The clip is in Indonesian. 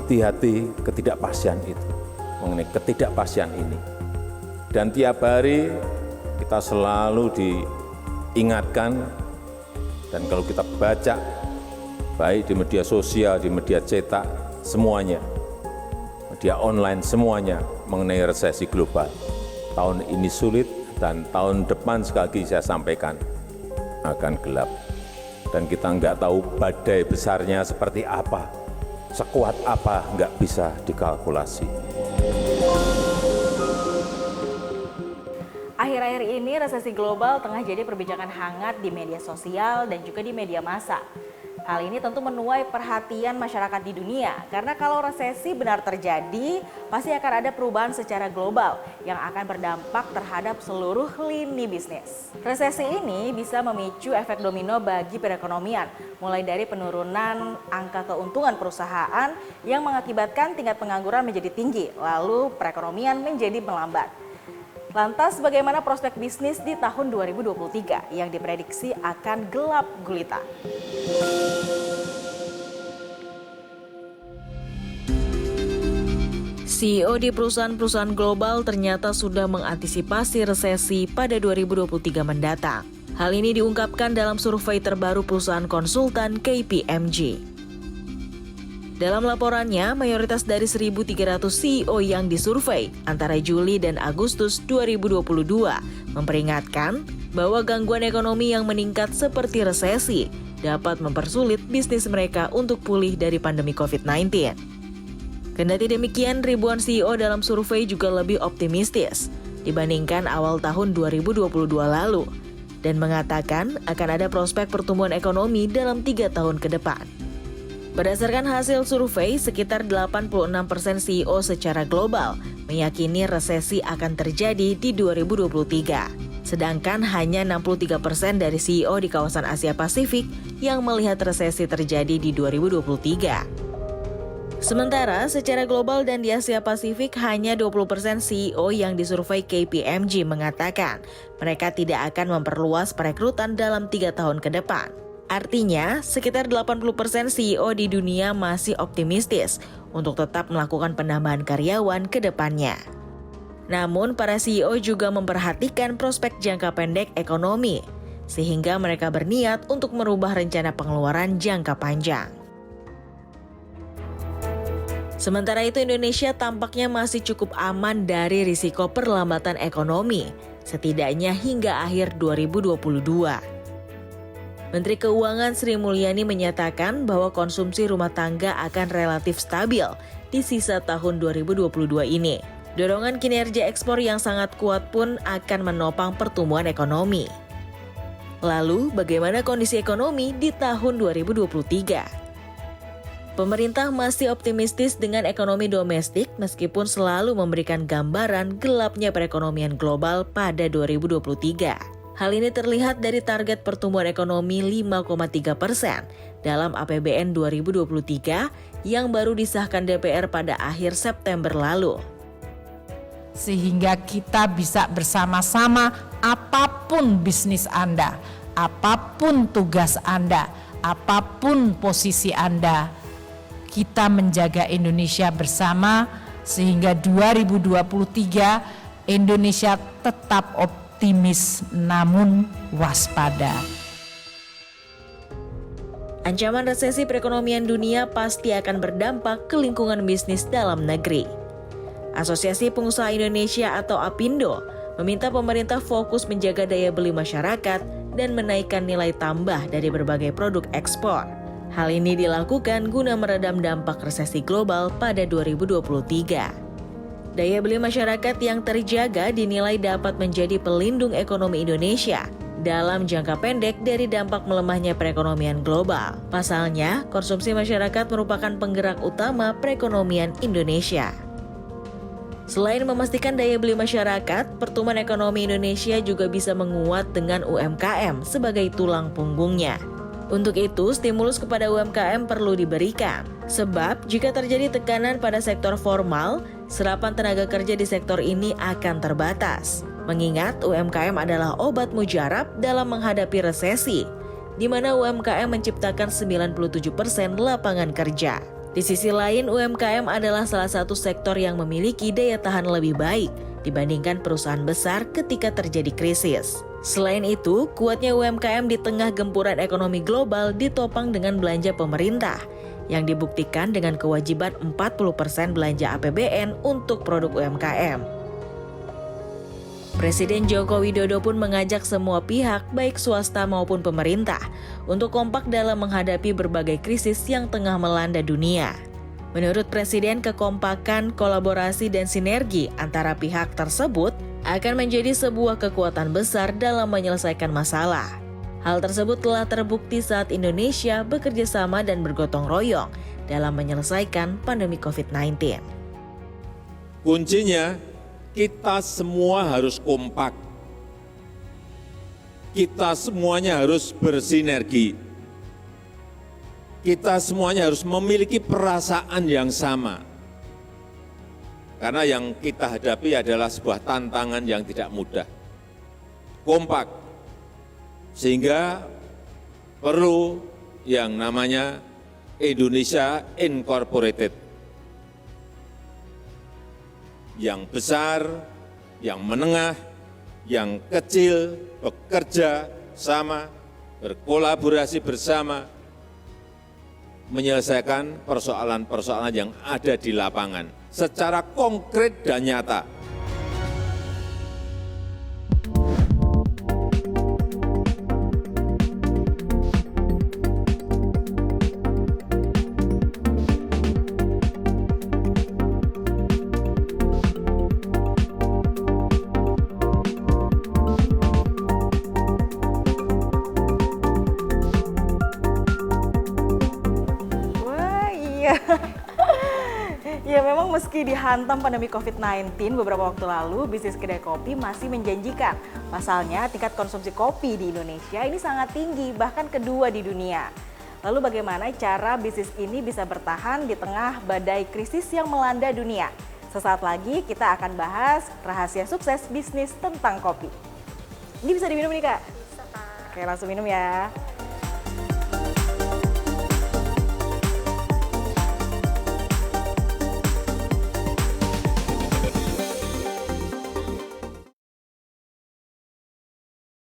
hati-hati ketidakpastian itu, mengenai ketidakpastian ini. Dan tiap hari kita selalu diingatkan, dan kalau kita baca, baik di media sosial, di media cetak, semuanya, media online semuanya mengenai resesi global. Tahun ini sulit dan tahun depan sekali lagi saya sampaikan akan gelap. Dan kita nggak tahu badai besarnya seperti apa, sekuat apa nggak bisa dikalkulasi. Akhir-akhir ini resesi global tengah jadi perbincangan hangat di media sosial dan juga di media massa. Hal ini tentu menuai perhatian masyarakat di dunia, karena kalau resesi benar terjadi, pasti akan ada perubahan secara global yang akan berdampak terhadap seluruh lini bisnis. Resesi ini bisa memicu efek domino bagi perekonomian, mulai dari penurunan angka keuntungan perusahaan yang mengakibatkan tingkat pengangguran menjadi tinggi, lalu perekonomian menjadi melambat. Lantas bagaimana prospek bisnis di tahun 2023 yang diprediksi akan gelap gulita? CEO di perusahaan-perusahaan global ternyata sudah mengantisipasi resesi pada 2023 mendatang. Hal ini diungkapkan dalam survei terbaru perusahaan konsultan KPMG. Dalam laporannya, mayoritas dari 1.300 CEO yang disurvei antara Juli dan Agustus 2022 memperingatkan bahwa gangguan ekonomi yang meningkat seperti resesi dapat mempersulit bisnis mereka untuk pulih dari pandemi COVID-19. Kendati demikian, ribuan CEO dalam survei juga lebih optimistis dibandingkan awal tahun 2022 lalu dan mengatakan akan ada prospek pertumbuhan ekonomi dalam 3 tahun ke depan. Berdasarkan hasil survei, sekitar 86% CEO secara global meyakini resesi akan terjadi di 2023. Sedangkan hanya 63% dari CEO di kawasan Asia Pasifik yang melihat resesi terjadi di 2023. Sementara secara global dan di Asia Pasifik hanya 20% CEO yang disurvei KPMG mengatakan mereka tidak akan memperluas perekrutan dalam 3 tahun ke depan. Artinya, sekitar 80% CEO di dunia masih optimistis untuk tetap melakukan penambahan karyawan ke depannya. Namun, para CEO juga memperhatikan prospek jangka pendek ekonomi, sehingga mereka berniat untuk merubah rencana pengeluaran jangka panjang. Sementara itu, Indonesia tampaknya masih cukup aman dari risiko perlambatan ekonomi, setidaknya hingga akhir 2022. Menteri Keuangan Sri Mulyani menyatakan bahwa konsumsi rumah tangga akan relatif stabil di sisa tahun 2022 ini. Dorongan kinerja ekspor yang sangat kuat pun akan menopang pertumbuhan ekonomi. Lalu, bagaimana kondisi ekonomi di tahun 2023? Pemerintah masih optimistis dengan ekonomi domestik meskipun selalu memberikan gambaran gelapnya perekonomian global pada 2023. Hal ini terlihat dari target pertumbuhan ekonomi 5,3% dalam APBN 2023 yang baru disahkan DPR pada akhir September lalu. Sehingga kita bisa bersama-sama apapun bisnis Anda, apapun tugas Anda, apapun posisi Anda, kita menjaga Indonesia bersama sehingga 2023 Indonesia tetap optimis namun waspada. Ancaman resesi perekonomian dunia pasti akan berdampak ke lingkungan bisnis dalam negeri. Asosiasi Pengusaha Indonesia atau APindo meminta pemerintah fokus menjaga daya beli masyarakat dan menaikkan nilai tambah dari berbagai produk ekspor. Hal ini dilakukan guna meredam dampak resesi global pada 2023. Daya beli masyarakat yang terjaga dinilai dapat menjadi pelindung ekonomi Indonesia dalam jangka pendek dari dampak melemahnya perekonomian global. Pasalnya, konsumsi masyarakat merupakan penggerak utama perekonomian Indonesia. Selain memastikan daya beli masyarakat, pertumbuhan ekonomi Indonesia juga bisa menguat dengan UMKM sebagai tulang punggungnya. Untuk itu, stimulus kepada UMKM perlu diberikan. Sebab, jika terjadi tekanan pada sektor formal, serapan tenaga kerja di sektor ini akan terbatas. Mengingat UMKM adalah obat mujarab dalam menghadapi resesi, di mana UMKM menciptakan 97% lapangan kerja. Di sisi lain, UMKM adalah salah satu sektor yang memiliki daya tahan lebih baik dibandingkan perusahaan besar ketika terjadi krisis. Selain itu, kuatnya UMKM di tengah gempuran ekonomi global ditopang dengan belanja pemerintah yang dibuktikan dengan kewajiban 40% belanja APBN untuk produk UMKM. Presiden Joko Widodo pun mengajak semua pihak, baik swasta maupun pemerintah, untuk kompak dalam menghadapi berbagai krisis yang tengah melanda dunia. Menurut Presiden, kekompakan, kolaborasi, dan sinergi antara pihak tersebut akan menjadi sebuah kekuatan besar dalam menyelesaikan masalah. Hal tersebut telah terbukti saat Indonesia bekerja sama dan bergotong royong dalam menyelesaikan pandemi COVID-19. Kuncinya, kita semua harus kompak. Kita semuanya harus bersinergi. Kita semuanya harus memiliki perasaan yang sama. Karena yang kita hadapi adalah sebuah tantangan yang tidak mudah. Kompak. Sehingga perlu yang namanya Indonesia Incorporated. Yang besar, yang menengah, yang kecil, bekerja sama, berkolaborasi bersama, menyelesaikan persoalan-persoalan yang ada di lapangan secara konkret dan nyata. Ya memang meski dihantam pandemi COVID-19 beberapa waktu lalu, bisnis kedai kopi masih menjanjikan. Pasalnya tingkat konsumsi kopi di Indonesia ini sangat tinggi, bahkan kedua di dunia. Lalu bagaimana cara bisnis ini bisa bertahan di tengah badai krisis yang melanda dunia? Sesaat lagi kita akan bahas rahasia sukses bisnis tentang kopi. Ini bisa diminum nih Kak? Bisa, Kak. Oke, langsung minum ya.